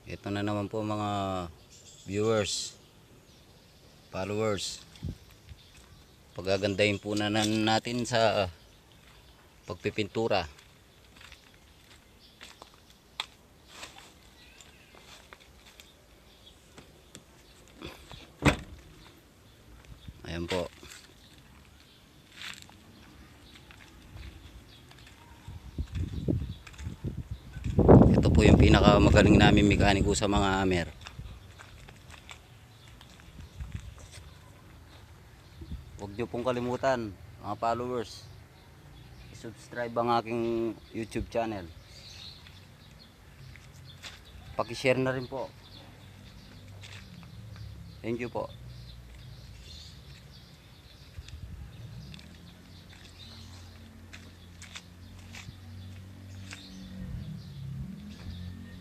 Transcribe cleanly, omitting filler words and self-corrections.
Ito na naman po mga viewers, followers. Pagagandahin po na natin sa pagpipintura. Ayan po. Ito po yung pinakamagaling namin mekaniko sa mga Amer. Huwag nyo pong kalimutan mga followers, i-subscribe ang aking YouTube channel. Paki-share na rin po. Thank you po.